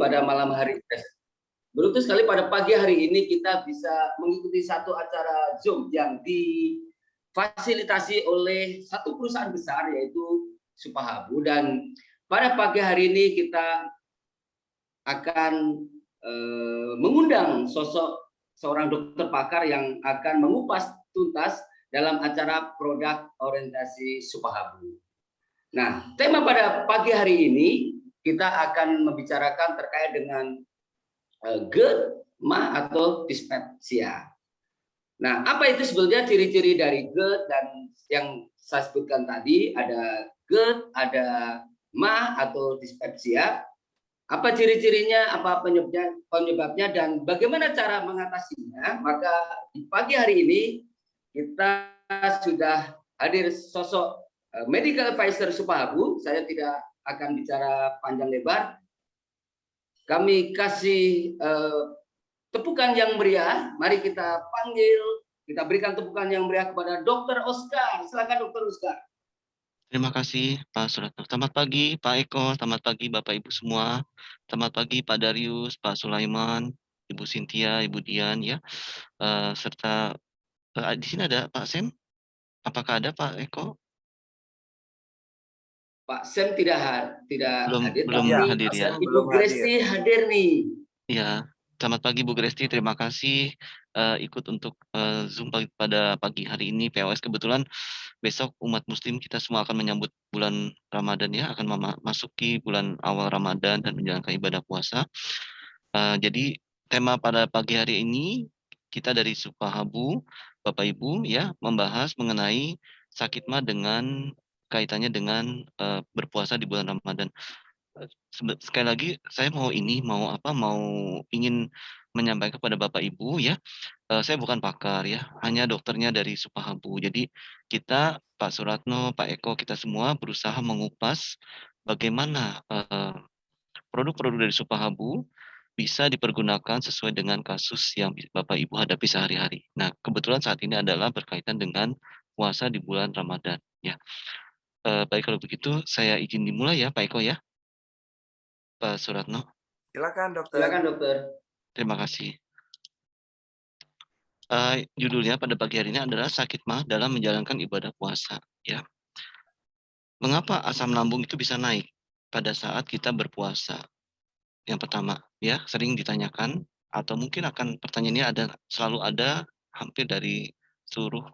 pada malam hari. Beruntung sekali pada pagi hari ini kita bisa mengikuti satu acara Zoom yang difasilitasi oleh satu perusahaan besar yaitu Supahabu, dan pada pagi hari ini kita akan mengundang sosok seorang dokter pakar yang akan mengupas tuntas dalam acara produk orientasi Supahabu. Nah, tema pada pagi hari ini kita akan membicarakan terkait dengan GERD, MA atau dispepsia. Nah, apa itu sebetulnya ciri-ciri dari GERD dan yang saya sebutkan tadi? Ada GERD, ada MA atau dispepsia. Apa ciri-cirinya, apa penyebabnya, dan bagaimana cara mengatasinya? Maka di pagi hari ini kita sudah hadir sosok medical advisor Supahabu. Saya tidak akan bicara panjang lebar. Kami kasih tepukan yang meriah. Mari kita panggil, kita berikan tepukan yang meriah kepada Dr. Oscar. Silakan Dr. Oscar. Terima kasih Pak Suratno. Selamat pagi Pak Eko, selamat pagi Bapak Ibu semua. Selamat pagi Pak Darius, Pak Sulaiman, Ibu Cynthia, Ibu Dian ya. Serta di sini ada Pak Sem. Apakah ada Pak Eko? Pak Sem tidak hadir, belum tapi hadir ya. Ibu Gresti hadir nih. Ya, selamat pagi Bu Gresti. Terima kasih ikut untuk Zoom pada pagi hari ini POS. Kebetulan besok umat Muslim kita semua akan menyambut bulan Ramadan ya, akan memasuki bulan awal Ramadan dan menjalankan ibadah puasa. Jadi tema pada pagi hari ini kita dari Supahabu, Bapak Ibu ya, membahas mengenai sakit mah dengan kaitannya dengan berpuasa di bulan Ramadan. Sekali lagi saya mau ingin menyampaikan kepada Bapak Ibu ya, saya bukan pakar ya, hanya dokternya dari Supahabu. Jadi kita Pak Suratno, Pak Eko, kita semua berusaha mengupas bagaimana produk-produk dari Supahabu bisa dipergunakan sesuai dengan kasus yang Bapak Ibu hadapi sehari-hari. Nah, kebetulan saat ini adalah berkaitan dengan puasa di bulan Ramadan ya. Baik, kalau begitu saya izin dimulai ya Pak Eko ya. Pak Suratno. Silakan dokter. Silakan dokter. Terima kasih. Judulnya pada pagi hari ini adalah sakit mah dalam menjalankan ibadah puasa ya. Mengapa asam lambung itu bisa naik pada saat kita berpuasa? Yang pertama ya, sering ditanyakan atau mungkin akan pertanyaan ini selalu ada hampir dari seluruh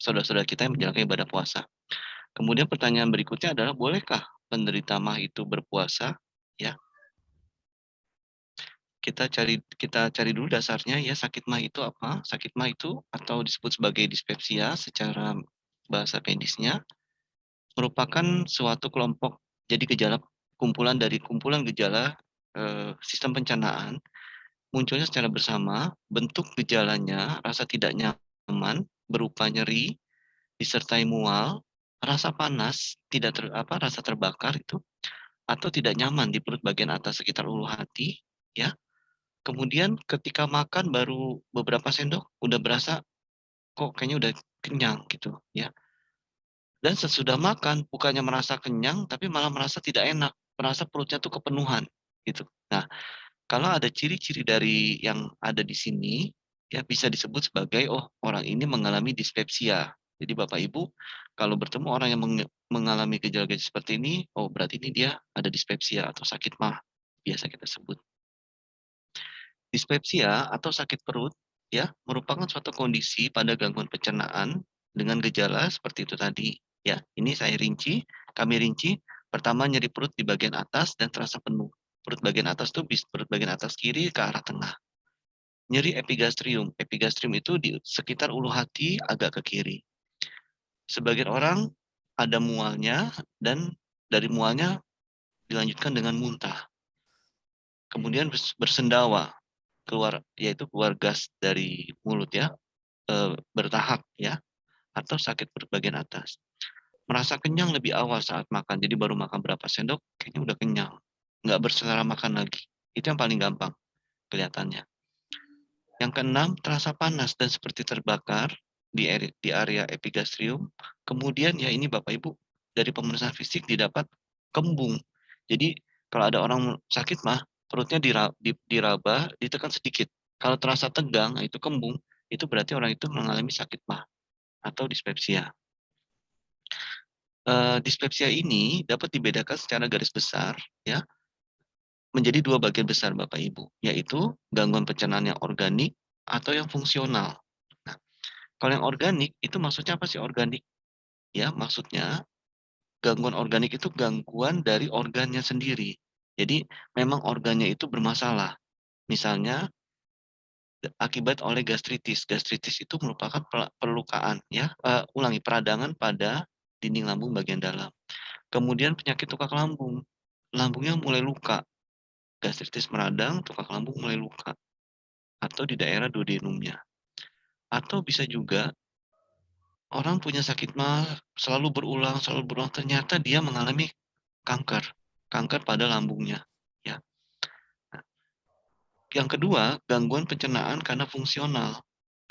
saudara-saudara kita yang menjalankan ibadah puasa. Kemudian pertanyaan berikutnya adalah, bolehkah penderita mah itu berpuasa? Ya. Kita cari dulu dasarnya ya, sakit mah itu apa? Sakit mah itu atau disebut sebagai dispepsia secara bahasa medisnya merupakan suatu kelompok, jadi kumpulan gejala sistem pencernaan munculnya secara bersama. Bentuk gejalanya rasa tidak nyaman berupa nyeri disertai mual, rasa panas, rasa terbakar itu, atau tidak nyaman di perut bagian atas sekitar ulu hati ya. Kemudian ketika makan baru beberapa sendok udah berasa kok kayaknya udah kenyang gitu ya. Dan sesudah makan bukannya merasa kenyang tapi malah merasa tidak enak, merasa perutnya tuh kepenuhan gitu. Nah, kalau ada ciri-ciri dari yang ada di sini ya bisa disebut sebagai orang ini mengalami dispepsia. Jadi Bapak Ibu kalau bertemu orang yang mengalami gejala-gejala seperti ini, berarti ini dia ada dispepsia atau sakit mah biasa kita sebut. Dispepsia atau sakit perut ya merupakan suatu kondisi pada gangguan pencernaan dengan gejala seperti itu tadi ya. Ini kami rinci. Pertama, nyeri perut di bagian atas dan terasa penuh. Perut bagian atas perut bagian atas kiri ke arah tengah. Nyeri epigastrium. Epigastrium itu di sekitar ulu hati agak ke kiri. Sebagian orang ada mualnya dan dari mualnya dilanjutkan dengan muntah. Kemudian bersendawa, keluar gas dari mulut ya, bertahap ya, atau sakit perut bagian atas. Merasa kenyang lebih awal saat makan, jadi baru makan berapa sendok kayaknya udah kenyang, nggak berselera makan lagi. Itu yang paling gampang kelihatannya. Yang keenam, terasa panas dan seperti terbakar di area epigastrium. Kemudian ya ini Bapak Ibu dari pemeriksaan fisik didapat kembung. Jadi Kalau ada orang sakit mah, perutnya diraba, ditekan sedikit. Kalau terasa tegang, nah itu kembung, itu berarti orang itu mengalami sakit mah atau dispepsia. Dispepsia ini dapat dibedakan secara garis besar ya, menjadi dua bagian besar Bapak Ibu, yaitu gangguan pencernaan yang organik atau yang fungsional. Nah, kalau yang organik itu maksudnya apa sih organik? Ya, maksudnya gangguan organik itu gangguan dari organnya sendiri. Jadi memang organnya itu bermasalah. Misalnya akibat oleh gastritis. Gastritis itu merupakan perlukaan ya, peradangan pada dinding lambung bagian dalam. Kemudian penyakit tukak lambung. Lambungnya mulai luka. Gastritis meradang, tukak lambung mulai luka atau di daerah duodenumnya. Atau bisa juga orang punya sakit mah selalu berulang ternyata dia mengalami kanker, kanker pada lambungnya ya. Nah, yang kedua, gangguan pencernaan karena fungsional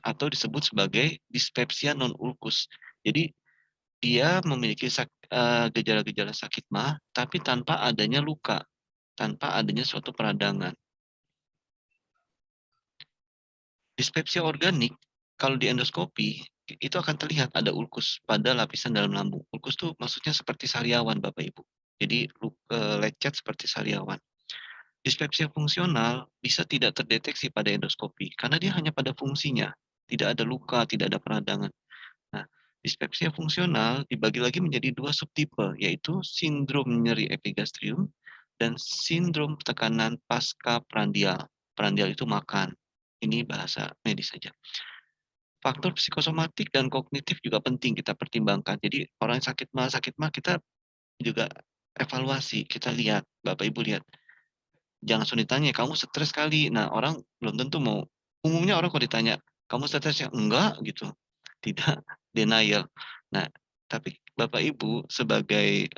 atau disebut sebagai dispepsia non ulkus. Jadi dia memiliki gejala-gejala sakit mah tapi tanpa adanya luka, tanpa adanya suatu peradangan. Dispepsia organik kalau di endoskopi itu akan terlihat ada ulkus pada lapisan dalam lambung. Ulkus itu maksudnya seperti sariawan Bapak Ibu. Jadi lecet seperti sariawan. Dispepsia fungsional bisa tidak terdeteksi pada endoskopi karena dia hanya pada fungsinya, tidak ada luka, tidak ada peradangan. Nah, dispepsia fungsional dibagi lagi menjadi dua subtipe, yaitu sindrom nyeri epigastrium dan sindrom tekanan pasca prandial. Prandial itu makan. Ini bahasa medis saja. Faktor psikosomatik dan kognitif juga penting kita pertimbangkan. Jadi orang sakit mah kita juga evaluasi, kita lihat, Bapak Ibu lihat. Jangan langsung ditanya, kamu stres kali. Nah, orang belum tentu mau. Umumnya orang kalau ditanya, kamu stres ya? Enggak gitu. Tidak, denial. Nah, tapi Bapak Ibu sebagai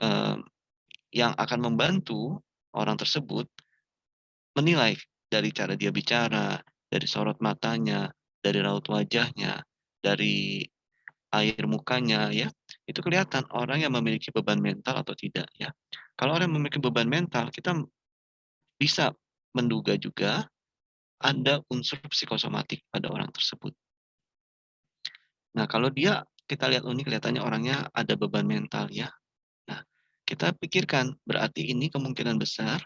yang akan membantu orang tersebut menilai dari cara dia bicara, dari sorot matanya, dari raut wajahnya, dari air mukanya ya, itu kelihatan orang yang memiliki beban mental atau tidak ya. Kalau orang yang memiliki beban mental, kita bisa menduga juga ada unsur psikosomatik pada orang tersebut. Nah, kalau dia kita lihat ini kelihatannya orangnya ada beban mental ya. Nah, kita pikirkan berarti ini kemungkinan besar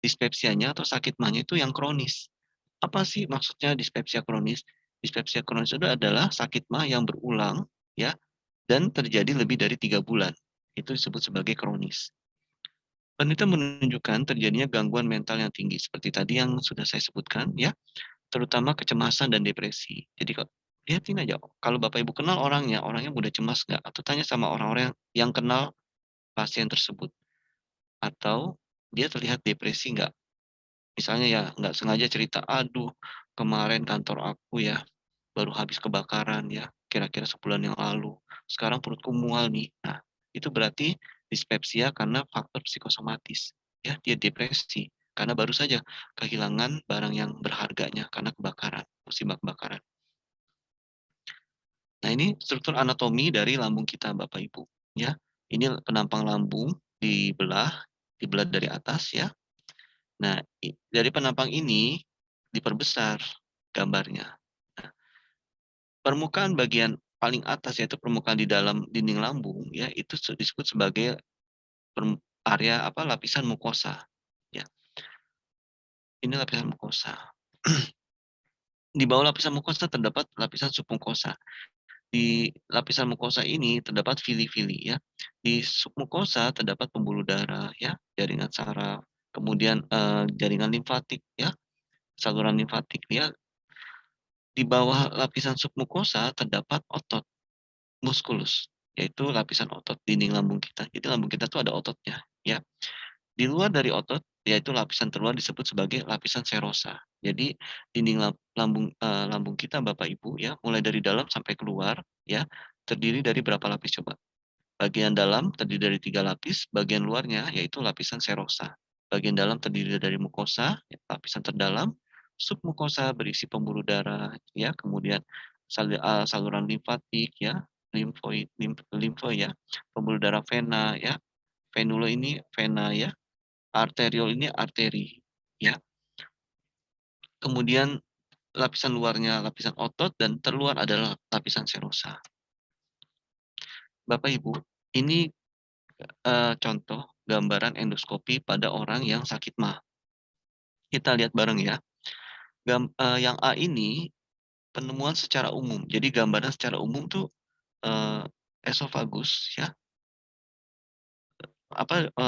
dispepsianya atau sakit mahnya itu yang kronis. Apa sih maksudnya dispepsia kronis? Dispepsia kronis itu adalah sakit mah yang berulang ya dan terjadi lebih dari 3 bulan. Itu disebut sebagai kronis. Penelitian menunjukkan terjadinya gangguan mental yang tinggi seperti tadi yang sudah saya sebutkan ya, terutama kecemasan dan depresi. Jadi lihatin aja kalau Bapak Ibu kenal orangnya, orangnya mudah cemas nggak? Atau tanya sama orang-orang yang kenal pasien tersebut. Atau dia terlihat depresi nggak? Misalnya ya nggak sengaja cerita, aduh kemarin kantor aku ya baru habis kebakaran ya, kira-kira sebulan yang lalu. Sekarang perutku mual nih. Nah, itu berarti dispepsia karena faktor psikosomatis. Ya, dia depresi karena baru saja kehilangan barang yang berharganya karena kebakaran, musibah kebakaran. Nah, ini struktur anatomi dari lambung kita, Bapak Ibu. Ya, ini penampang lambung dibelah dari atas ya. Nah, dari penampang ini diperbesar gambarnya. Nah, permukaan bagian paling atas yaitu permukaan di dalam dinding lambung ya itu disebut sebagai area lapisan mukosa. Ya, ini lapisan mukosa. Di bawah lapisan mukosa terdapat lapisan submukosa. Di lapisan mukosa ini terdapat vili-vili ya. Di submukosa terdapat pembuluh darah ya, jaringan saraf, kemudian jaringan limfatik ya, saluran limfatik ya. Di bawah lapisan submukosa terdapat otot muskulus, yaitu lapisan otot dinding lambung kita. Jadi lambung kita tuh ada ototnya ya. Di luar dari otot yaitu lapisan terluar disebut sebagai lapisan serosa. Jadi dinding lambung kita Bapak Ibu ya, mulai dari dalam sampai keluar ya, terdiri dari berapa lapis coba? Bagian dalam terdiri dari 3 lapis, bagian luarnya yaitu lapisan serosa. Bagian dalam terdiri dari mukosa, ya, lapisan terdalam, submukosa berisi pembuluh darah, ya, kemudian saluran limfatik, ya, limfe ya, pembuluh darah vena, ya, venulo ini vena, ya, arteriol ini arteri, ya. Kemudian lapisan luarnya lapisan otot dan terluar adalah lapisan serosa. Bapak Ibu, ini contoh gambaran endoskopi pada orang yang sakit MAH. Kita lihat bareng ya. Yang A ini penemuan secara umum. Jadi gambaran secara umum tuh esofagus ya,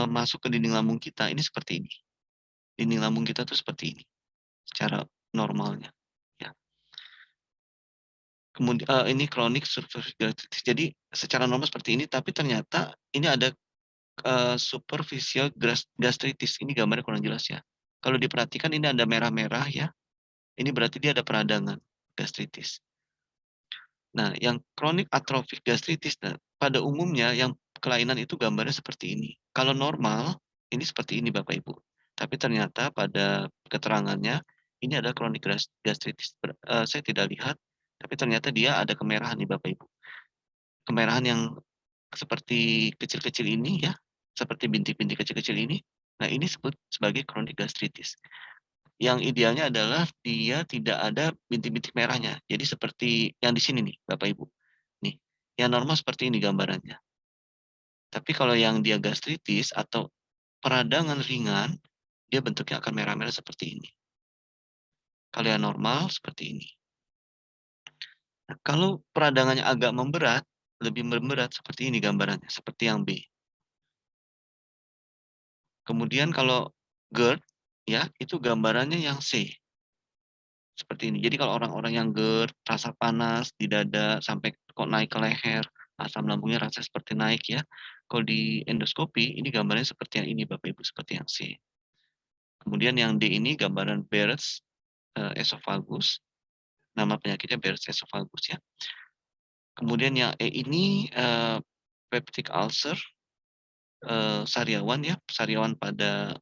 masuk ke dinding lambung kita ini seperti ini. Dinding lambung kita tuh seperti ini secara normalnya. Ya. Kemudian ini kronik superficial gastritis. Jadi secara normal seperti ini, tapi ternyata ini ada superficial gastritis. Ini gambarnya kurang jelas ya. Kalau diperhatikan ini ada merah-merah ya. Ini berarti dia ada peradangan gastritis. Nah, yang kronik atrofik gastritis, nah, pada umumnya yang kelainan itu gambarnya seperti ini. Kalau normal, ini seperti ini Bapak Ibu. Tapi ternyata pada keterangannya, ini ada kronik gastritis. Saya tidak lihat, tapi ternyata dia ada kemerahan nih Bapak Ibu. Kemerahan yang seperti kecil-kecil ini ya, seperti bintik-bintik kecil-kecil ini. Nah, ini disebut sebagai kronik gastritis. Yang idealnya adalah dia tidak ada bintik-bintik merahnya. Jadi seperti yang di sini nih, Bapak Ibu. Nih, yang normal seperti ini gambarannya. Tapi kalau yang dia gastritis atau peradangan ringan, dia bentuknya akan merah-merah seperti ini. Kalau yang normal seperti ini. Nah, kalau peradangannya agak memberat, lebih memberat seperti ini gambarannya, seperti yang B. Kemudian kalau GERD, ya itu gambarannya yang C. Seperti ini. Jadi kalau orang-orang yang GERD, rasa panas di dada sampai kok naik ke leher, asam lambungnya rasa seperti naik ya. Kalau di endoskopi ini gambarnya seperti yang ini Bapak Ibu, seperti yang C. Kemudian yang D ini gambaran Barrett's esophagus. Nama penyakitnya Barrett's esophagus ya. Kemudian yang E ini peptic ulcer sariawan ya, sariawan pada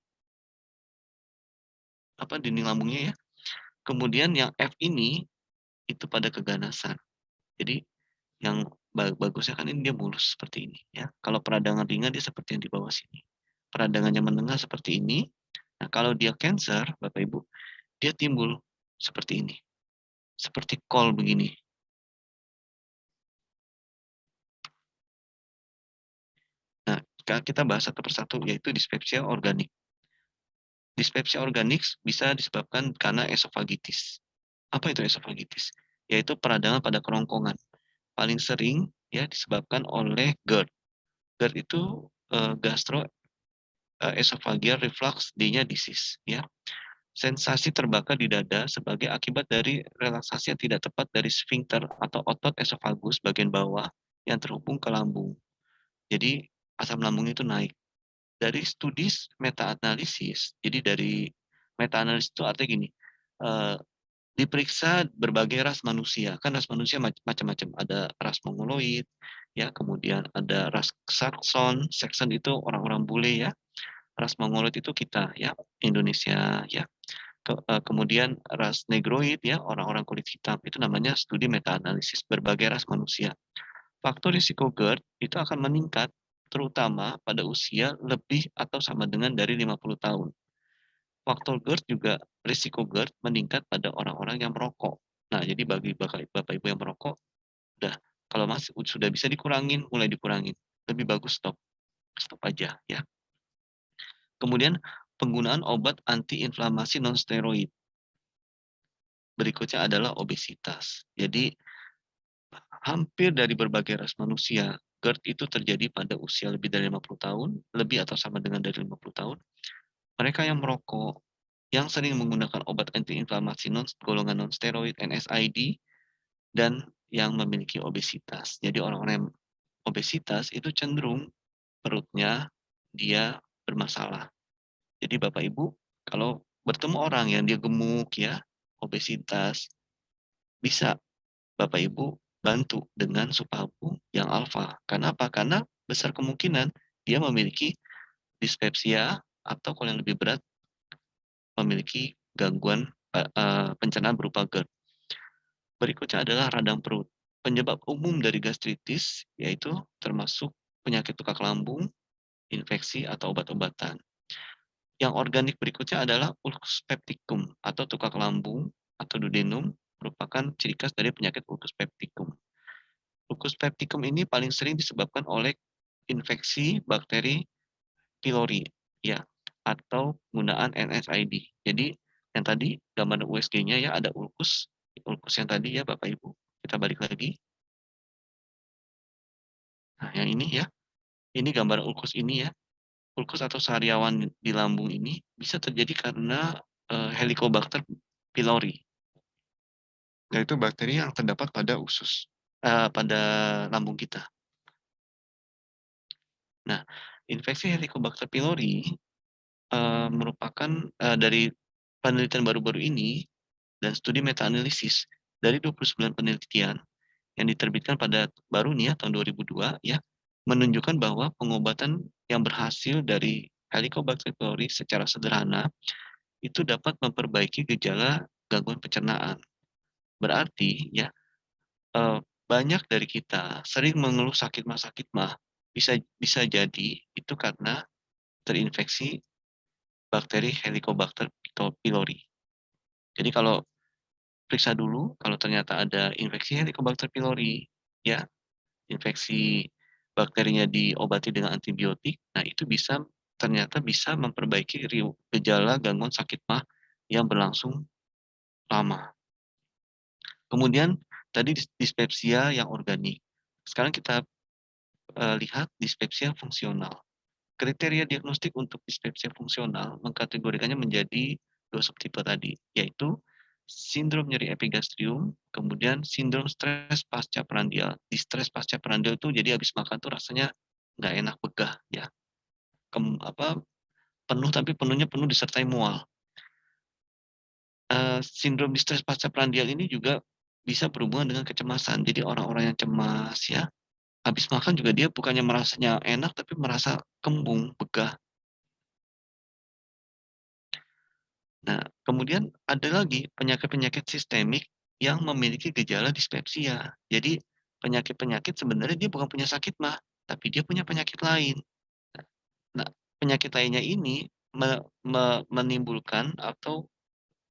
dinding lambungnya ya. Kemudian yang F ini itu pada keganasan. Jadi yang bagusnya kan ini dia mulus seperti ini ya. Kalau peradangan ringan dia seperti yang di bawah sini. Peradangannya menengah seperti ini. Nah, kalau dia cancer, Bapak Ibu, dia timbul seperti ini. Seperti kol begini. Nah, kita bahas satu persatu yaitu dispepsia organik. Dispepsia organik bisa disebabkan karena esofagitis. Apa itu esofagitis? Yaitu peradangan pada kerongkongan. Paling sering ya disebabkan oleh GERD. GERD itu gastro esophageal reflux D-nya disease ya. Sensasi terbakar di dada sebagai akibat dari relaksasi yang tidak tepat dari sphincter atau otot esofagus bagian bawah yang terhubung ke lambung. Jadi asam lambung itu naik. Dari studi meta-analisis, jadi dari meta-analisis itu artinya gini, diperiksa berbagai ras manusia. Kan ras manusia macam-macam. Ada ras Mongoloid, ya, kemudian ada ras Saxon. Saxon itu orang-orang bule ya. Ras Mongoloid itu kita ya, Indonesia ya. Kemudian ras Negroid ya, orang-orang kulit hitam. Itu namanya studi meta-analisis berbagai ras manusia. Faktor risiko GERD itu akan meningkat terutama pada usia lebih atau sama dengan dari 50 tahun. Faktor GERD juga risiko GERD meningkat pada orang-orang yang merokok. Nah, jadi bagi Bapak Ibu yang merokok, udah kalau masih sudah bisa dikurangin, mulai dikurangin. Lebih bagus stop. Stop aja ya. Kemudian penggunaan obat antiinflamasi non-steroid. Berikutnya adalah obesitas. Jadi hampir dari berbagai ras manusia, GERD itu terjadi pada usia lebih dari 50 tahun, lebih atau sama dengan dari 50 tahun. Mereka yang merokok, yang sering menggunakan obat antiinflamasi golongan non-steroid, NSAID, dan yang memiliki obesitas. Jadi orang-orang yang obesitas itu cenderung perutnya dia bermasalah. Jadi Bapak Ibu, kalau bertemu orang yang dia gemuk ya, obesitas, bisa Bapak Ibu bantu dengan Supabu yang alfa. Karena apa? Karena besar kemungkinan dia memiliki dispepsia atau kalau yang lebih berat memiliki gangguan pencernaan berupa GERD. Berikutnya adalah radang perut. Penyebab umum dari gastritis yaitu termasuk penyakit tukak lambung, infeksi atau obat-obatan. Yang organik berikutnya adalah ulcus pepticum atau tukak lambung atau duodenum, merupakan ciri khas dari penyakit ulcus pepticum. Ulcus pepticum ini paling sering disebabkan oleh infeksi bakteri pylori, ya, atau penggunaan NSAID. Jadi yang tadi gambar USG-nya ya ada ulcus, ulcus yang tadi ya Bapak Ibu. Kita balik lagi. Nah, yang ini ya, ini gambar ulcus ini ya. Ulkus atau sariawan di lambung ini bisa terjadi karena Helicobacter pylori, yaitu bakteri yang terdapat pada usus pada lambung kita. Nah, infeksi Helicobacter pylori merupakan dari penelitian baru-baru ini dan studi meta-analisis dari 29 penelitian yang diterbitkan pada baru nih ya tahun 2002 ya, menunjukkan bahwa pengobatan yang berhasil dari Helicobacter pylori secara sederhana itu dapat memperbaiki gejala gangguan pencernaan. Berarti ya, banyak dari kita sering mengeluh sakit mah, bisa bisa jadi itu karena terinfeksi bakteri Helicobacter pylori. Jadi kalau periksa dulu kalau ternyata ada infeksi Helicobacter pylori, ya, infeksi bakterinya diobati dengan antibiotik, nah itu ternyata bisa memperbaiki gejala gangguan sakit mah yang berlangsung lama. Kemudian tadi dispepsia yang organik. Sekarang kita lihat dispepsia fungsional. Kriteria diagnostik untuk dispepsia fungsional mengkategorikannya menjadi 2 subtipe tadi, yaitu sindrom nyeri epigastrium, kemudian sindrom stres pasca prandial. Di stres pasca prandial itu jadi habis makan tuh rasanya nggak enak, begah ya. Penuh tapi penuhnya penuh disertai mual. Sindrom distres pasca prandial ini juga bisa berhubungan dengan kecemasan. Jadi orang-orang yang cemas ya, habis makan juga dia bukannya merasanya enak tapi merasa kembung, begah. Nah, kemudian ada lagi penyakit-penyakit sistemik yang memiliki gejala dispepsia. Jadi penyakit-penyakit sebenarnya dia bukan punya sakit mah, tapi dia punya penyakit lain. Nah, penyakit lainnya ini menimbulkan atau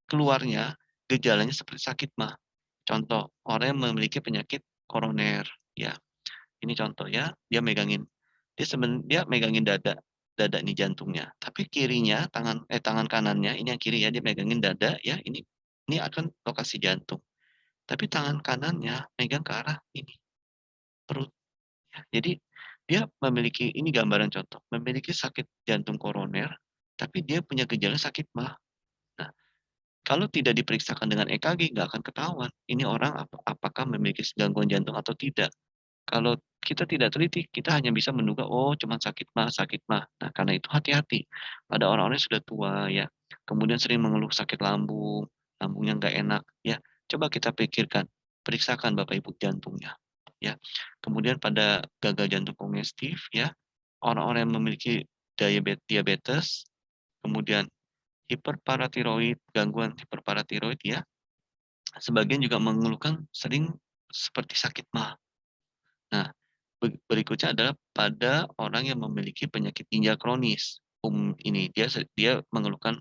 keluarnya gejalanya seperti sakit mah. Contoh, orang yang memiliki penyakit koroner, ya. Ini contoh ya, dia megangin dada nih jantungnya. Tapi kirinya tangan kanannya ini yang kiri ya, dia megangin dada ya, ini akan lokasi jantung. Tapi tangan kanannya megang ke arah ini, perut. Ya. Jadi dia memiliki ini gambaran contoh, memiliki sakit jantung koroner, tapi dia punya gejala sakit mah. Nah, kalau tidak diperiksakan dengan EKG nggak akan ketahuan ini orang apakah memiliki gangguan jantung atau tidak. Kalau kita tidak teliti, kita hanya bisa menduga, oh cuma sakit mah, sakit mah. Nah, karena itu hati-hati pada orang-orang yang sudah tua ya, kemudian sering mengeluh sakit lambung, lambungnya nggak enak ya. Coba kita pikirkan, periksakan Bapak Ibu jantungnya ya. Kemudian pada gagal jantung kongestif ya, orang-orang yang memiliki diabetes, kemudian hiperparatiroid, gangguan hiperparatiroid ya, sebagian juga mengeluhkan sering seperti sakit mah. Nah, berikutnya adalah pada orang yang memiliki penyakit ginjal kronis. Ini dia mengeluhkan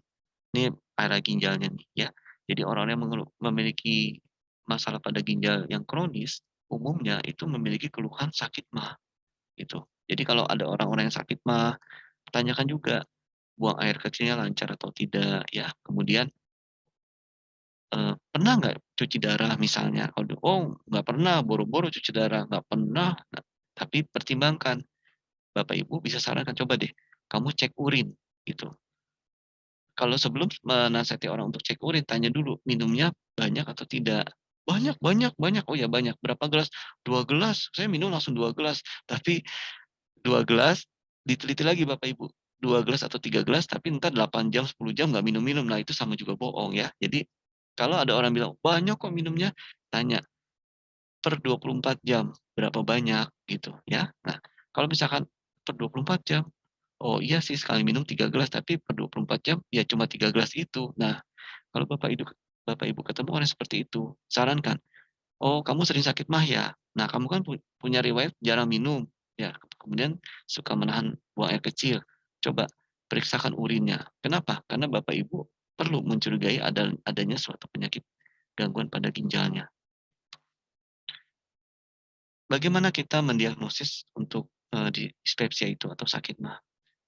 ini area ginjalnya nih ya. Jadi orang yang memiliki masalah pada ginjal yang kronis, umumnya itu memiliki keluhan sakit mah gitu. Jadi kalau ada orang-orang yang sakit mah, tanyakan juga buang air kecilnya lancar atau tidak ya. Kemudian pernah nggak cuci darah misalnya? Kalau oh nggak pernah, boro-boro cuci darah, nggak pernah. Nah, tapi pertimbangkan, Bapak Ibu bisa sarankan coba deh, kamu cek urin gitu. Kalau sebelum menasihati orang untuk cek urin, tanya dulu minumnya banyak atau tidak. Banyak, banyak, banyak. Oh ya banyak. Berapa gelas? 2 gelas. Saya minum langsung 2 gelas. Tapi 2 gelas diteliti lagi Bapak Ibu. 2 gelas atau 3 gelas, tapi entar 8 jam, 10 jam nggak minum-minum. Nah itu sama juga bohong ya. Jadi kalau ada orang bilang banyak kok minumnya, tanya per 24 jam berapa banyak gitu ya. Nah kalau misalkan per 24 jam, oh iya sih sekali minum 3 gelas, tapi per 24 jam ya cuma 3 gelas itu. Nah, kalau Bapak Ibu ketemu orang seperti itu, sarankan, oh kamu sering sakit mah ya. Nah, kamu kan punya riwayat jarang minum, ya. Kemudian suka menahan buang air kecil. Coba periksakan urinnya. Kenapa? Karena Bapak Ibu perlu mencurigai adanya suatu penyakit gangguan pada ginjalnya. Bagaimana kita mendiagnosis untuk dispepsia itu atau sakit mah?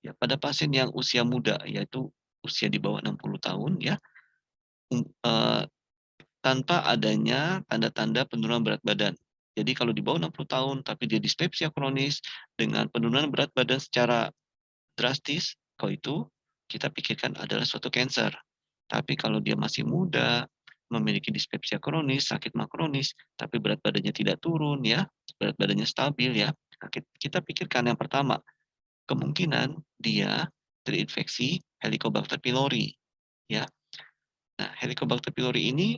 Ya, pada pasien yang usia muda, yaitu usia di bawah 60 tahun ya, um, eee, tanpa adanya tanda-tanda penurunan berat badan. Jadi kalau di bawah 60 tahun tapi dia dispepsia kronis dengan penurunan berat badan secara drastis, kalau itu kita pikirkan adalah suatu kanker. Tapi kalau dia masih muda, memiliki dispepsia kronis, sakit mah kronis, tapi berat badannya tidak turun ya, berat badannya stabil ya, nah kita pikirkan yang pertama, kemungkinan dia terinfeksi Helicobacter pylori ya. Nah, Helicobacter pylori ini,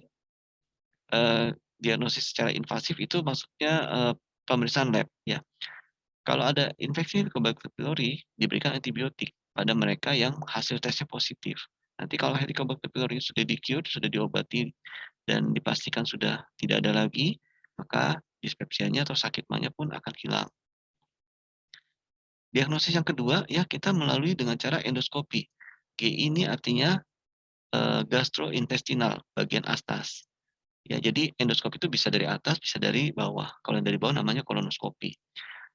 diagnosis secara invasif itu maksudnya, pemeriksaan lab ya. Kalau ada infeksi Helicobacter pylori, diberikan antibiotik pada mereka yang hasil tesnya positif. Nanti kalau Helicobacter pylori sudah di-cure, sudah diobati dan dipastikan sudah tidak ada lagi, maka dispepsianya atau sakit mahnya pun akan hilang. Diagnosis yang kedua, ya kita melalui dengan cara endoskopi. GI ini artinya gastrointestinal, bagian atas. Ya, jadi endoskopi itu bisa dari atas, bisa dari bawah. Kalau yang dari bawah namanya kolonoskopi.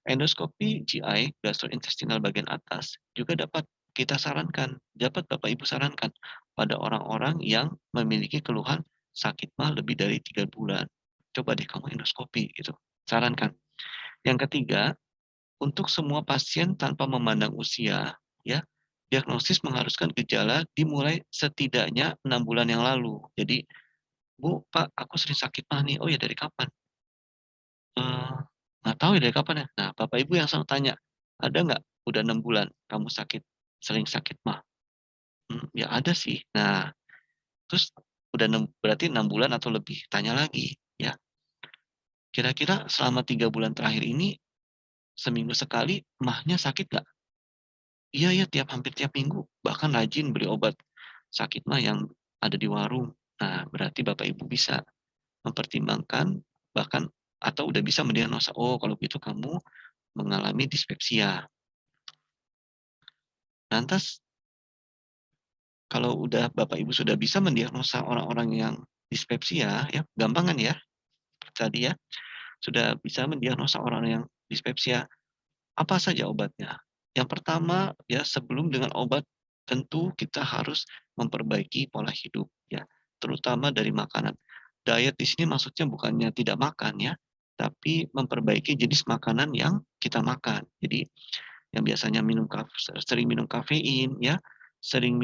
Endoskopi GI, gastrointestinal bagian atas, juga dapat kita sarankan, dapat Bapak Ibu sarankan pada orang-orang yang memiliki keluhan sakit mah lebih dari 3 bulan. Coba deh kamu endoskopi gitu, sarankan. Yang ketiga, untuk semua pasien tanpa memandang usia, ya, diagnosis mengharuskan gejala dimulai setidaknya 6 bulan yang lalu. Jadi, "Bu, Pak, aku sering sakit mah nih." "Oh ya, dari kapan?" Eee, "Nggak tahu ya dari kapan ya." Nah, Bapak Ibu yang selalu tanya, "Ada nggak udah 6 bulan kamu sering sakit mah?" Ya ada sih." Nah, terus udah berarti 6 bulan atau lebih. Tanya lagi, ya, "Kira-kira selama 3 bulan terakhir ini, seminggu sekali mahnya sakit nggak?" "Iya ya, hampir tiap minggu, bahkan rajin beli obat sakit mah yang ada di warung." Nah, berarti Bapak Ibu bisa mempertimbangkan bahkan atau udah bisa mendiagnosa, "Oh, kalau gitu kamu mengalami dispepsia." Lantas kalau udah Bapak Ibu sudah bisa mendiagnosa orang-orang yang dispepsia ya, gampangan ya, seperti tadi ya, sudah bisa mendiagnosa orang yang dispepsia, apa saja obatnya? Yang pertama ya, sebelum dengan obat tentu kita harus memperbaiki pola hidup ya, terutama dari makanan. Diet di sini maksudnya bukannya tidak makan ya, tapi memperbaiki jenis makanan yang kita makan. Jadi yang biasanya sering minum kafein ya, sering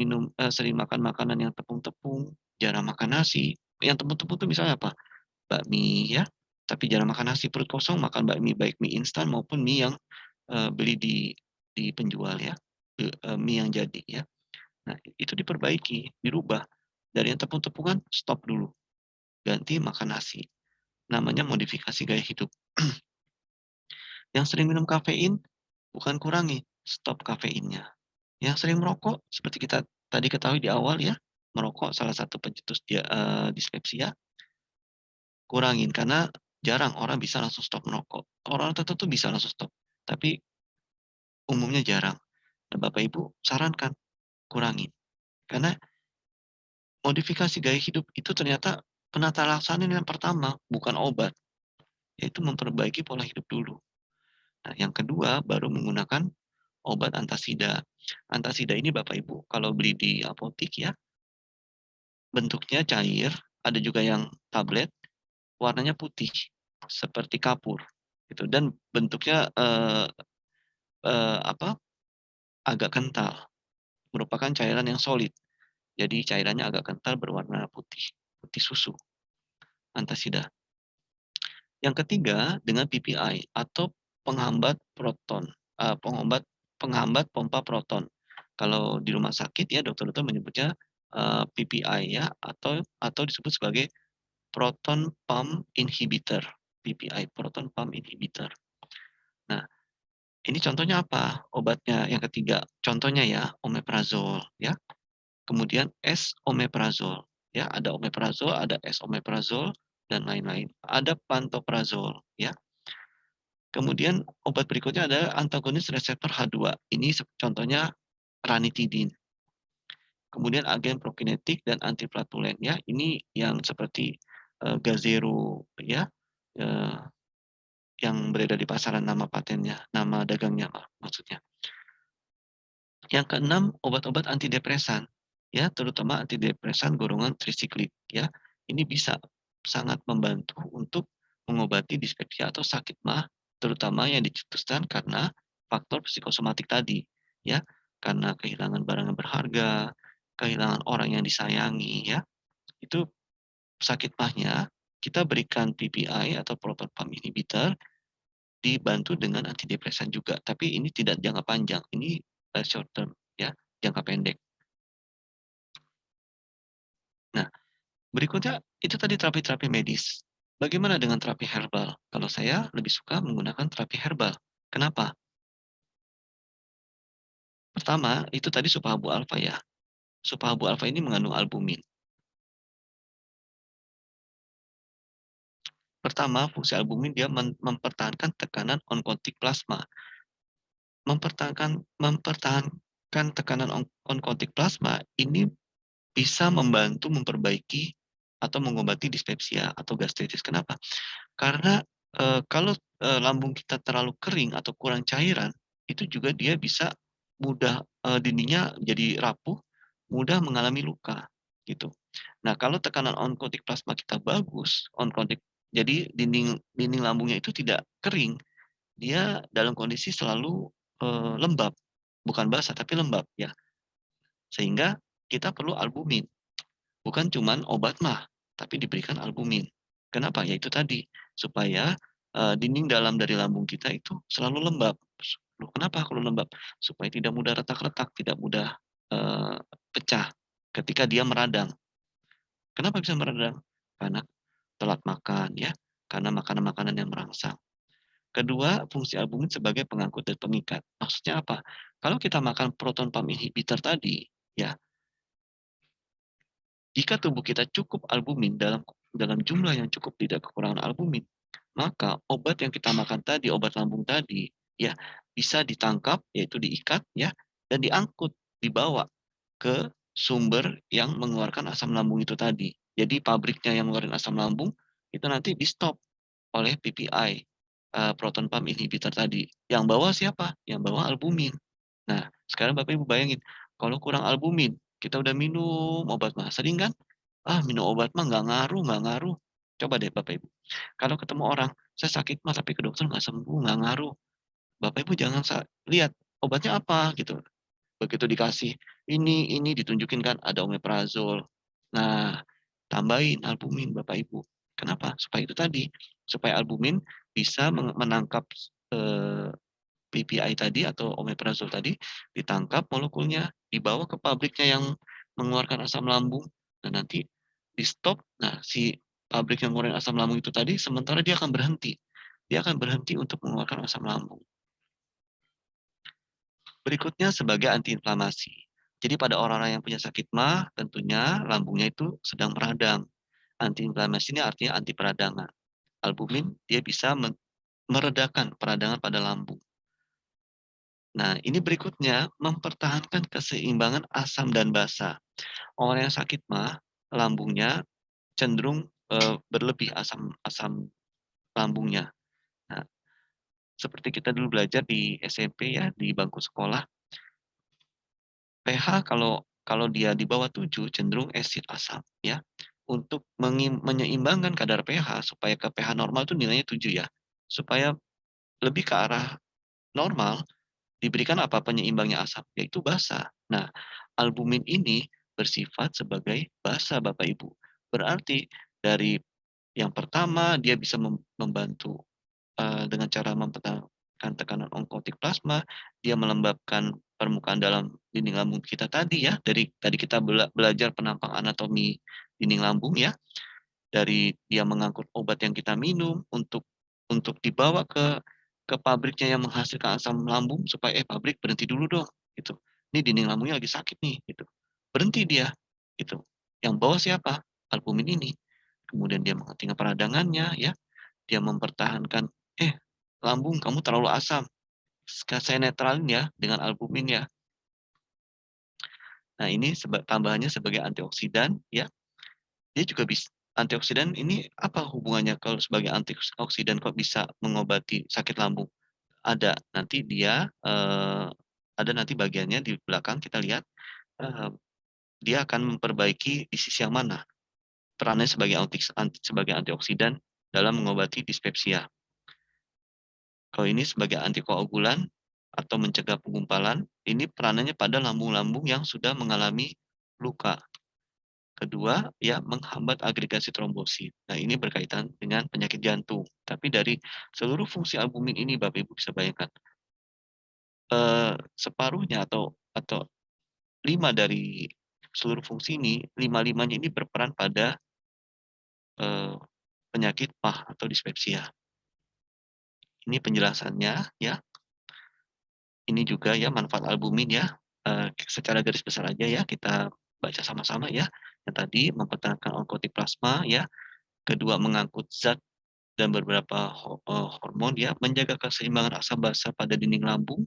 makan makanan yang tepung-tepung, jarang makan nasi. Yang tepung-tepung itu misalnya apa? Bakmi ya, tapi jarang makan nasi, perut kosong makan bakmi, baik mie instan maupun mie yang, beli di penjual ya, mie yang jadi ya. Nah, itu diperbaiki, dirubah. Dari yang tepung-tepungan, stop dulu, ganti makan nasi. Namanya modifikasi gaya hidup. Yang sering minum kafein, bukan kurangi, stop kafeinnya. Yang sering merokok, seperti kita tadi ketahui di awal ya, merokok salah satu pencetus dispepsia, kurangin. Karena jarang orang bisa langsung stop merokok. Orang tertentu bisa langsung stop, tapi umumnya jarang. Nah, Bapak Ibu sarankan kurangin. Karena modifikasi gaya hidup itu ternyata penata laksanaan yang pertama, bukan obat, yaitu memperbaiki pola hidup dulu. Nah, yang kedua baru menggunakan obat antasida. Antasida ini Bapak Ibu kalau beli di apotik ya, bentuknya cair, ada juga yang tablet, warnanya putih seperti kapur gitu dan bentuknya, apa, agak kental, merupakan cairan yang solid. Jadi cairannya agak kental berwarna putih, putih susu, antasida. Yang ketiga dengan PPI atau penghambat proton, penghambat penghambat pompa proton. Kalau di rumah sakit ya dokter-dokter menyebutnya, PPI ya atau disebut sebagai proton pump inhibitor, PPI, proton pump inhibitor. Nah, ini contohnya apa obatnya yang ketiga? Contohnya ya omeprazol ya, kemudian esomeprazol ya, ada omeprazol, ada esomeprazol dan lain-lain. Ada pantoprazol ya. Kemudian obat berikutnya adalah antagonis reseptor H2. Ini contohnya ranitidin. Kemudian agen prokinetik dan antiflatulen ya, ini yang seperti Gazero ya, eee, yang beredar di pasaran nama patennya, nama dagangnya maksudnya. Yang keenam, obat-obat antidepresan ya, terutama antidepresan golongan trisiklik ya. Ini bisa sangat membantu untuk mengobati dispepsia atau sakit mah, terutama yang dicetuskan karena faktor psikosomatik tadi ya, karena kehilangan barang yang berharga, kehilangan orang yang disayangi ya. Itu sakit mahnya kita berikan PPI atau proton pump inhibitor dibantu dengan antidepresan juga, tapi ini tidak jangka panjang, ini short term ya, jangka pendek. Nah, berikutnya itu tadi terapi-terapi medis. Bagaimana dengan terapi herbal? Kalau saya lebih suka menggunakan terapi herbal. Kenapa? Pertama, itu tadi Supahabu alfa ya. Supahabu alfa ini mengandung albumin. Pertama, fungsi albumin dia mempertahankan tekanan onkotik plasma. Mempertahankan tekanan onkotik plasma ini bisa membantu memperbaiki atau mengobati dispepsia atau gastritis. Kenapa? Karena, kalau, lambung kita terlalu kering atau kurang cairan, itu juga dia bisa mudah, dindingnya jadi rapuh, mudah mengalami luka, gitu. Nah, kalau tekanan onkotik plasma kita bagus, jadi dinding dinding lambungnya itu tidak kering, dia dalam kondisi selalu, lembab, bukan basah tapi lembab ya, sehingga kita perlu albumin. Bukan cuman obat mah, tapi diberikan albumin. Kenapa? Ya itu tadi, supaya, dinding dalam dari lambung kita itu selalu lembab. Loh kenapa kalau lembab? Supaya tidak mudah retak-retak, tidak mudah, pecah ketika dia meradang. Kenapa bisa meradang? Karena telat makan ya, karena makanan-makanan yang merangsang. Kedua, fungsi albumin sebagai pengangkut dan pengikat. Maksudnya apa? Kalau kita makan proton pump inhibitor tadi, ya, jika tubuh kita cukup albumin dalam dalam jumlah yang cukup, tidak kekurangan albumin, maka obat yang kita makan tadi, obat lambung tadi, ya bisa ditangkap, yaitu diikat, ya, dan diangkut, dibawa ke sumber yang mengeluarkan asam lambung itu tadi. Jadi pabriknya yang mengeluarkan asam lambung itu nanti di stop oleh PPI, proton pump inhibitor tadi. Yang bawa siapa? Yang bawa albumin. Nah, sekarang Bapak Ibu bayangin, kalau kurang albumin, kita udah minum obat mah, sering kan? "Ah, minum obat mah nggak ngaruh." Coba deh Bapak Ibu, kalau ketemu orang, "Saya sakit mah tapi ke dokter nggak sembuh, nggak ngaruh." Bapak Ibu jangan lihat, "Obatnya apa?" Gitu. Begitu dikasih, ini ditunjukin kan ada omeprazol. Nah, tambahin albumin Bapak Ibu. Kenapa? Supaya itu tadi, supaya albumin bisa menangkap, eee PPI tadi atau omeprazol tadi, ditangkap molekulnya, dibawa ke pabriknya yang mengeluarkan asam lambung, dan nanti di-stop. Nah, si pabrik yang mengeluarkan asam lambung itu tadi, sementara dia akan berhenti. Dia akan berhenti untuk mengeluarkan asam lambung. Berikutnya sebagai antiinflamasi. Jadi pada orang-orang yang punya sakit MAH, tentunya lambungnya itu sedang meradang. Antiinflamasi ini artinya anti peradangan. Albumin dia bisa meredakan peradangan pada lambung. Nah, ini berikutnya mempertahankan keseimbangan asam dan basa. Orang yang sakit mah lambungnya cenderung, berlebih asam asam lambungnya. Nah, seperti kita dulu belajar di SMP ya, di bangku sekolah, pH kalau kalau dia di bawah 7 cenderung asid asam ya. Untuk menyeimbangkan kadar pH supaya ke pH normal itu nilainya 7 ya, supaya lebih ke arah normal. Diberikan apa penyeimbangnya asam? Yaitu basa. Nah, albumin ini bersifat sebagai basa Bapak Ibu. Berarti dari yang pertama dia bisa membantu, dengan cara mempertahankan tekanan onkotik plasma, dia melembabkan permukaan dalam dinding lambung kita tadi ya, dari tadi kita belajar penampang anatomi dinding lambung ya, dari dia mengangkut obat yang kita minum untuk dibawa ke pabriknya yang menghasilkan asam lambung supaya, pabrik berhenti dulu dong," gitu. "Ini dinding lambungnya lagi sakit nih," gitu. Berhenti dia, gitu. Yang bawa siapa? Albumin ini. Kemudian dia menghentikan peradangannya ya, dia mempertahankan, "Eh, lambung kamu terlalu asam, saya netralin ya dengan albumin ya." Nah, ini tambahannya sebagai antioksidan ya. Dia juga bisa antioksidan ini apa hubungannya kalau sebagai antioksidan kok bisa mengobati sakit lambung? Nanti dia ada nanti bagiannya di belakang kita lihat, eee, dia akan memperbaiki di sisi yang mana perannya sebagai antioksidan dalam mengobati dispepsia. Kalau ini sebagai antikoagulan atau mencegah penggumpalan, ini peranannya pada lambung-lambung yang sudah mengalami luka. Kedua, ya menghambat agregasi trombosit. Nah, ini berkaitan dengan penyakit jantung. Tapi dari seluruh fungsi albumin ini, Bapak Ibu bisa bayangkan, separuhnya atau 5 dari seluruh fungsi ini, 5-limanya ini berperan pada eee, penyakit PAH atau dispepsia. Ini penjelasannya ya. Ini juga ya manfaat albumin ya, secara garis besar aja ya kita baca sama-sama ya. Yang tadi mempertahankan onkotik plasma ya, kedua mengangkut zat dan beberapa hormon ya, menjaga keseimbangan asam basa pada dinding lambung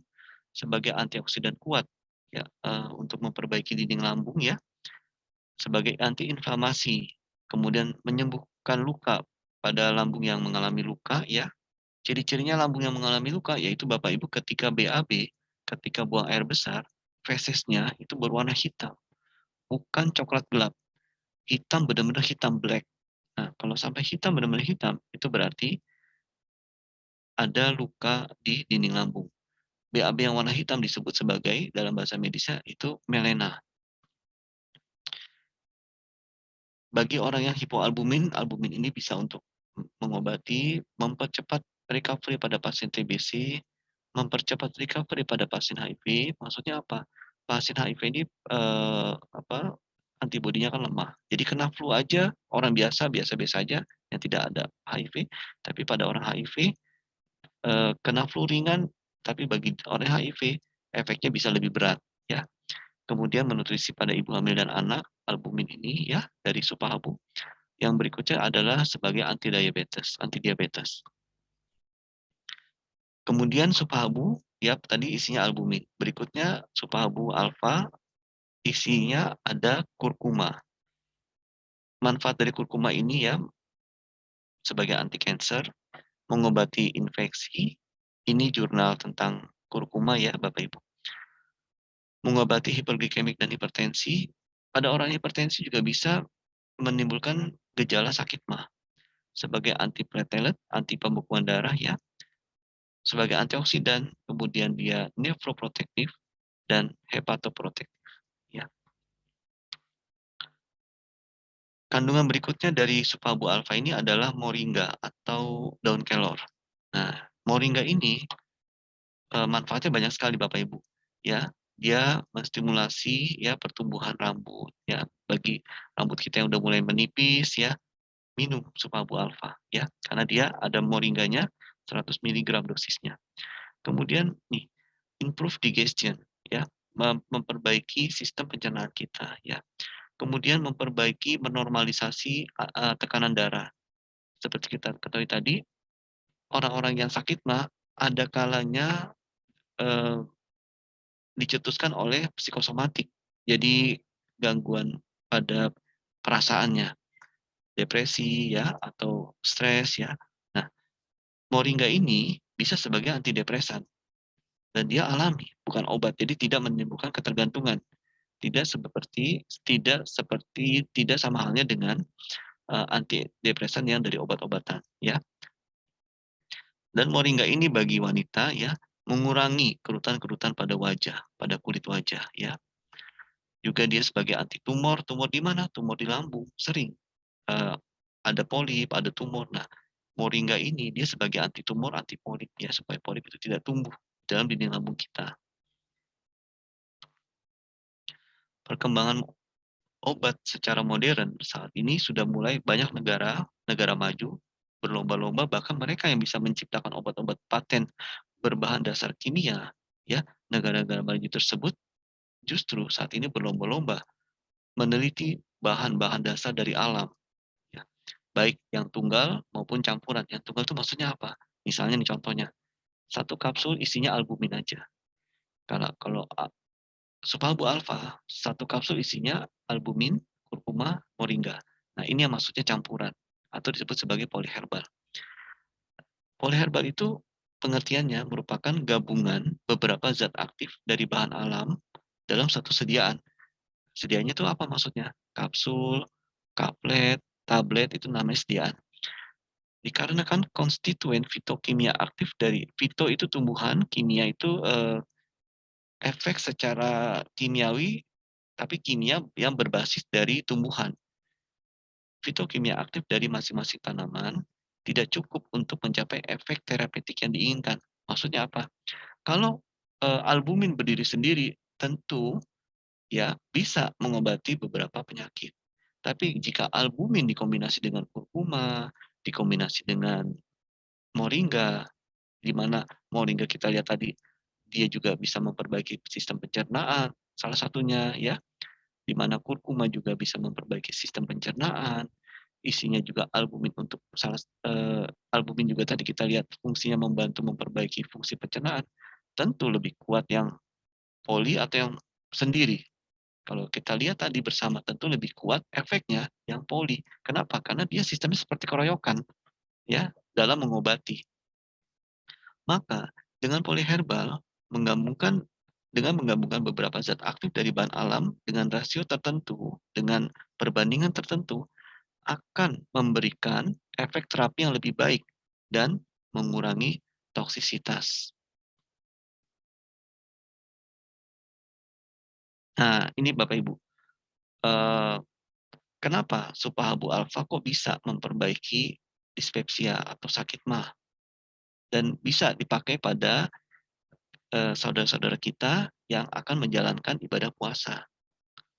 sebagai antioksidan kuat ya, untuk memperbaiki dinding lambung ya, sebagai antiinflamasi, kemudian menyembuhkan luka pada lambung yang mengalami luka ya. Ciri-cirinya lambung yang mengalami luka yaitu Bapak Ibu ketika BAB, ketika buang air besar, fesesnya itu berwarna hitam, bukan coklat gelap. Hitam benar-benar hitam black. Nah, kalau sampai hitam benar-benar hitam, itu berarti ada luka di dinding lambung. BAB yang warna hitam disebut sebagai dalam bahasa medisnya itu melena. Bagi orang yang hipoalbumin, albumin ini bisa untuk mengobati, mempercepat recovery pada pasien TBC, mempercepat recovery pada pasien HIV. Maksudnya apa? Pasien HIV ini antibodinya kan lemah. Jadi kena flu aja orang biasa-biasa aja yang tidak ada HIV, tapi pada orang HIV kena flu ringan, tapi bagi orang HIV efeknya bisa lebih berat ya. Kemudian menutrisi pada ibu hamil dan anak, albumin ini ya dari Supahabu. Yang berikutnya adalah sebagai antidiabetes. Kemudian Supahabu ya tadi isinya albumin. Berikutnya Supahabu alfa, isinya ada kurkuma. Manfaat dari kurkuma ini ya sebagai anti cancer, mengobati infeksi. Ini jurnal tentang kurkuma ya Bapak Ibu. Mengobati hiperglikemik dan hipertensi. Pada orang hipertensi juga bisa menimbulkan gejala sakit mah. Sebagai antiplatelet, anti pembekuan darah ya. Sebagai antioksidan, kemudian dia nefroprotektif dan hepatoprotektif ya. Kandungan berikutnya dari Supabu alfa ini adalah moringa atau daun kelor. Nah, moringa ini manfaatnya banyak sekali Bapak Ibu. Ya, dia menstimulasi ya pertumbuhan rambut ya. Bagi rambut kita yang udah mulai menipis ya, minum Supabu alfa ya, karena dia ada moringanya 100 mg dosisnya. Kemudian nih, improve digestion ya, memperbaiki sistem pencernaan kita ya. Kemudian menormalisasi tekanan darah. Seperti kita ketahui tadi, orang-orang yang sakit mah ada kalanya dicetuskan oleh psikosomatik. Jadi gangguan pada perasaannya, depresi ya atau stres ya. Nah, moringa ini bisa sebagai antidepresan dan dia alami, bukan obat. Jadi tidak menimbulkan ketergantungan. Tidak sama halnya dengan antidepresan yang dari obat-obatan ya. Dan moringa ini bagi wanita ya mengurangi kerutan-kerutan pada wajah, pada kulit wajah ya. Juga dia sebagai anti tumor, tumor di mana? Tumor di lambung, sering ada polip, ada tumor. Nah, moringa ini dia sebagai anti tumor, anti polip ya, supaya polip itu tidak tumbuh dalam dinding lambung kita. Perkembangan obat secara modern saat ini sudah mulai banyak negara maju berlomba-lomba, bahkan mereka yang bisa menciptakan obat-obat paten berbahan dasar kimia ya. Negara-negara maju tersebut justru saat ini berlomba-lomba meneliti bahan-bahan dasar dari alam ya. Baik yang tunggal maupun campuran. Yang tunggal itu maksudnya apa? Misalnya nih contohnya, satu kapsul isinya albumin aja. Kalau Supabu alfa, satu kapsul isinya albumin, kurkuma, moringa. Nah, ini yang maksudnya campuran atau disebut sebagai poliherbal. Poliherbal itu pengertiannya merupakan gabungan beberapa zat aktif dari bahan alam dalam satu sediaan. Sediaannya itu apa maksudnya? Kapsul, kaplet, tablet itu namanya sediaan. Dikarenakan konstituen fitokimia aktif dari fito itu tumbuhan, kimia itu efek secara kimiawi, tapi kimia yang berbasis dari tumbuhan. Fitokimia aktif dari masing-masing tanaman tidak cukup untuk mencapai efek terapeutik yang diinginkan. Maksudnya apa? Kalau albumin berdiri sendiri, tentu ya bisa mengobati beberapa penyakit. Tapi jika albumin dikombinasi dengan kurkuma, dikombinasi dengan moringa, di mana moringa kita lihat tadi dia juga bisa memperbaiki sistem pencernaan, salah satunya ya, di mana kurkuma juga bisa memperbaiki sistem pencernaan, isinya juga albumin untuk albumin juga tadi kita lihat fungsinya membantu memperbaiki fungsi pencernaan, tentu lebih kuat yang poli atau yang sendiri. Kalau kita lihat tadi bersama tentu lebih kuat efeknya yang poli. Kenapa? Karena dia sistemnya seperti keroyokan ya dalam mengobati. Maka dengan poliherbal menggabungkan beberapa zat aktif dari bahan alam dengan rasio tertentu, dengan perbandingan tertentu, akan memberikan efek terapi yang lebih baik dan mengurangi toksisitas. Nah, ini Bapak Ibu, kenapa Supahabu alfa kok bisa memperbaiki dispepsia atau sakit mah dan bisa dipakai pada saudara-saudara kita yang akan menjalankan ibadah puasa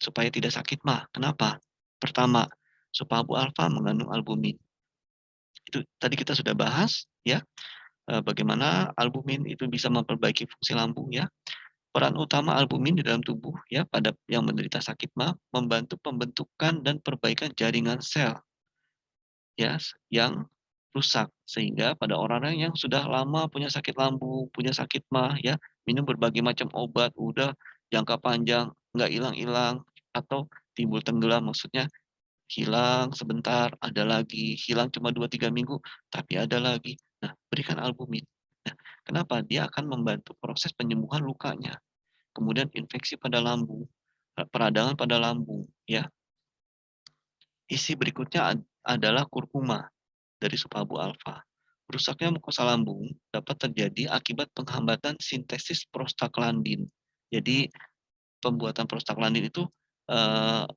supaya tidak sakit mah. Kenapa? Pertama, Supahabu alfa mengandung albumin. Itu tadi kita sudah bahas ya, bagaimana albumin itu bisa memperbaiki fungsi lambung ya. Peran utama albumin di dalam tubuh ya pada yang menderita sakit mah membantu pembentukan dan perbaikan jaringan sel ya yang rusak sehingga pada orang-orang yang sudah lama punya sakit lambung, punya sakit mah ya, minum berbagai macam obat udah jangka panjang nggak hilang-hilang atau timbul tenggelam maksudnya hilang sebentar, ada lagi, hilang cuma 2-3 minggu, tapi ada lagi. Nah, berikan albumin. Nah, kenapa? Dia akan membantu proses penyembuhan lukanya. Kemudian infeksi pada lambung, peradangan pada lambung, ya. Isi berikutnya adalah kurkuma dari Supabu alfa. Rusaknya mukosa lambung dapat terjadi akibat penghambatan sintesis prostaglandin. Jadi pembuatan prostaglandin itu eh,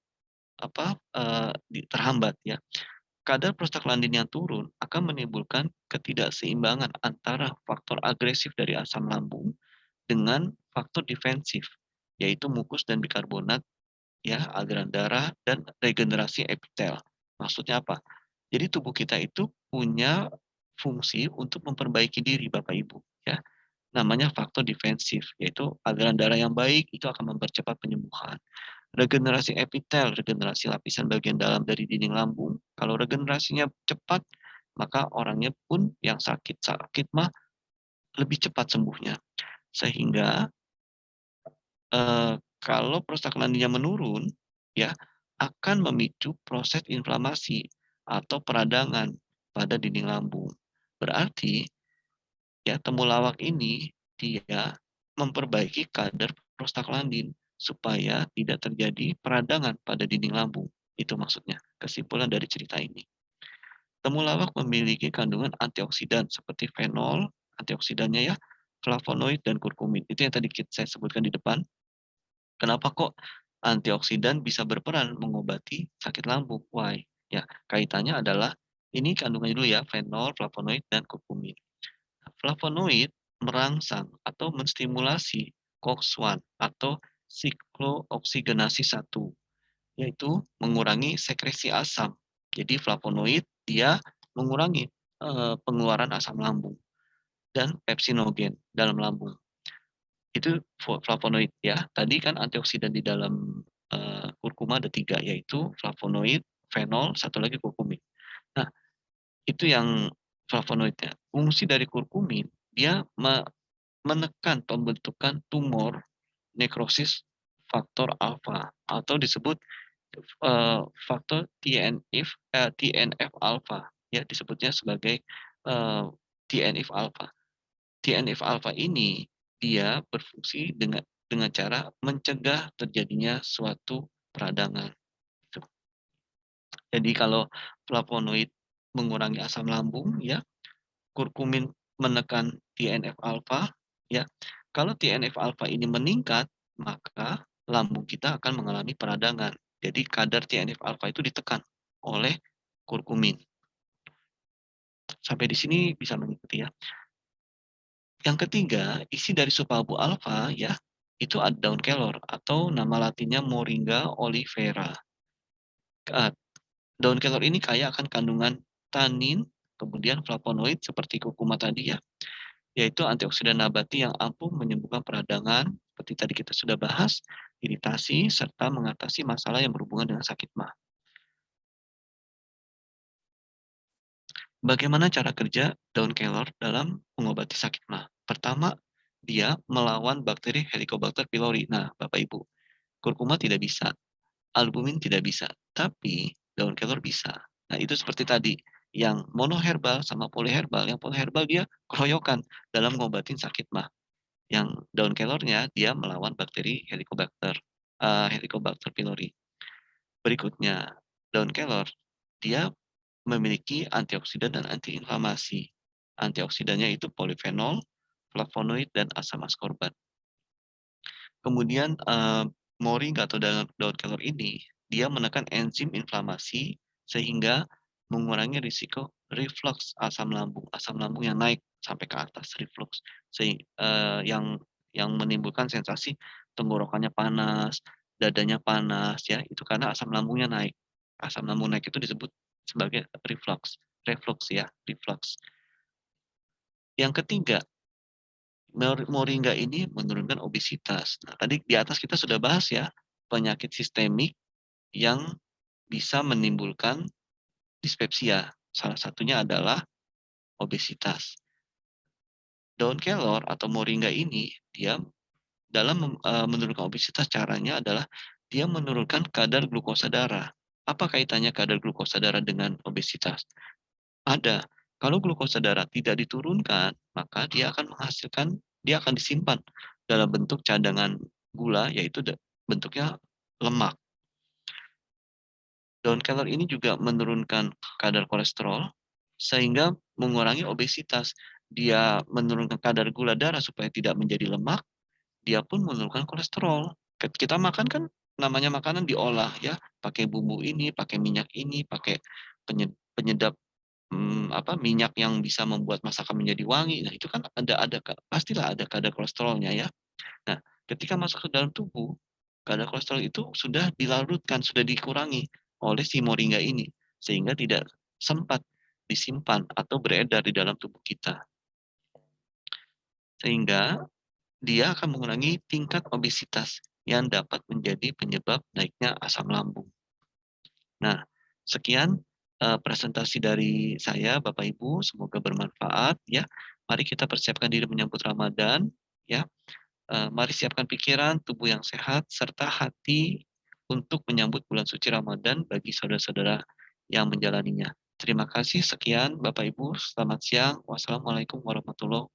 terhambat ya. Kadar prostaglandin yang turun akan menimbulkan ketidakseimbangan antara faktor agresif dari asam lambung dengan faktor defensif, yaitu mukus dan bikarbonat, ya, aliran darah, dan regenerasi epitel. Maksudnya apa? Jadi tubuh kita itu punya fungsi untuk memperbaiki diri, Bapak Ibu. Ya, namanya faktor defensif, yaitu aliran darah yang baik itu akan mempercepat penyembuhan. Regenerasi epitel, regenerasi lapisan bagian dalam dari dinding lambung. Kalau regenerasinya cepat, maka orangnya pun yang sakit mah lebih cepat sembuhnya. Sehingga kalau prostaglandinnya menurun, ya akan memicu proses inflamasi atau peradangan pada dinding lambung. Berarti ya temulawak ini dia memperbaiki kadar prostaglandin supaya tidak terjadi peradangan pada dinding lambung. Itu maksudnya, kesimpulan dari cerita ini. Temulawak memiliki kandungan antioksidan seperti fenol, antioksidannya ya, flavonoid dan kurkumin. Itu yang tadi saya sebutkan di depan. Kenapa kok antioksidan bisa berperan mengobati sakit lambung? Why? Ya, kaitannya adalah ini kandungannya dulu ya, fenol, flavonoid, dan kurkumin. Flavonoid merangsang atau menstimulasi COX-1 atau siklooksigenasi 1, yaitu mengurangi sekresi asam. Jadi flavonoid dia mengurangi pengeluaran asam lambung dan pepsinogen dalam lambung. Itu flavonoid ya. Tadi kan antioksidan di dalam kurkuma ada 3, yaitu flavonoid, fenol, satu lagi kurkumin. Nah, itu yang flavonoidnya. Fungsi dari kurkumin, dia menekan pembentukan tumor nekrosis faktor alfa atau disebut faktor TNF alfa, ya disebutnya sebagai TNF alfa. TNF alfa ini dia berfungsi dengan cara mencegah terjadinya suatu peradangan. Gitu. Jadi kalau flavonoid mengurangi asam lambung, ya, kurkumin menekan TNF alfa, ya. Kalau TNF alfa ini meningkat, maka lambung kita akan mengalami peradangan. Jadi kadar TNF alfa itu ditekan oleh kurkumin. Sampai di sini bisa mengikuti ya. Yang ketiga, isi dari supabu alfa ya, itu ada daun kelor atau nama latinnya Moringa oleifera. Daun kelor ini kaya akan kandungan tanin, kemudian flavonoid seperti kurkuma tadi ya, yaitu antioksidan nabati yang ampuh menyembuhkan peradangan, seperti tadi kita sudah bahas, iritasi, serta mengatasi masalah yang berhubungan dengan sakit mah. Bagaimana cara kerja daun kelor dalam mengobati sakit mah? Pertama, dia melawan bakteri Helicobacter pylori. Nah, Bapak Ibu, kurkuma tidak bisa, albumin tidak bisa, tapi daun kelor bisa. Nah, itu seperti tadi, yang monoherbal sama poliherbal. Yang poliherbal dia keroyokan dalam mengobatin sakit mah. Yang daun kelornya dia melawan bakteri Helicobacter pylori. Berikutnya, daun kelor dia memiliki antioksidan dan antiinflamasi. Antioksidannya itu polifenol, flavonoid, dan asam askorbat. Kemudian moringa atau daun kelor ini dia menekan enzim inflamasi sehingga mengurangi risiko reflux asam lambung yang naik sampai ke atas reflux, yang menimbulkan sensasi tenggorokannya panas, dadanya panas ya, itu karena asam lambungnya naik. Asam lambung naik itu disebut sebagai reflux ya, reflux. Yang ketiga, moringa ini menurunkan obesitas. Nah, tadi di atas kita sudah bahas ya, penyakit sistemik yang bisa menimbulkan dispepsia. Salah satunya adalah obesitas. Daun kelor atau moringa ini dia dalam menurunkan obesitas caranya adalah dia menurunkan kadar glukosa darah. Apa kaitannya kadar glukosa darah dengan obesitas? Ada. Kalau glukosa darah tidak diturunkan, maka dia akan disimpan dalam bentuk cadangan gula, yaitu bentuknya lemak. Daun kelor ini juga menurunkan kadar kolesterol, sehingga mengurangi obesitas. Dia menurunkan kadar gula darah supaya tidak menjadi lemak, dia pun menurunkan kolesterol. Kita makan kan namanya makanan diolah ya, pakai bumbu ini, pakai minyak ini, pakai penyedap minyak yang bisa membuat masakan menjadi wangi. Nah, itu kan pastilah ada kadar kolesterolnya ya. Nah, ketika masuk ke dalam tubuh, kadar kolesterol itu sudah dilarutkan, sudah dikurangi oleh si moringa ini sehingga tidak sempat disimpan atau beredar di dalam tubuh kita. Sehingga dia akan mengurangi tingkat obesitas yang dapat menjadi penyebab naiknya asam lambung. Nah, sekian presentasi dari saya Bapak Ibu, semoga bermanfaat ya. Mari kita persiapkan diri menyambut Ramadan ya. Mari siapkan pikiran, tubuh yang sehat serta hati untuk menyambut bulan suci Ramadan bagi saudara-saudara yang menjalaninya. Terima kasih, sekian Bapak Ibu, selamat siang. Wassalamualaikum warahmatullahi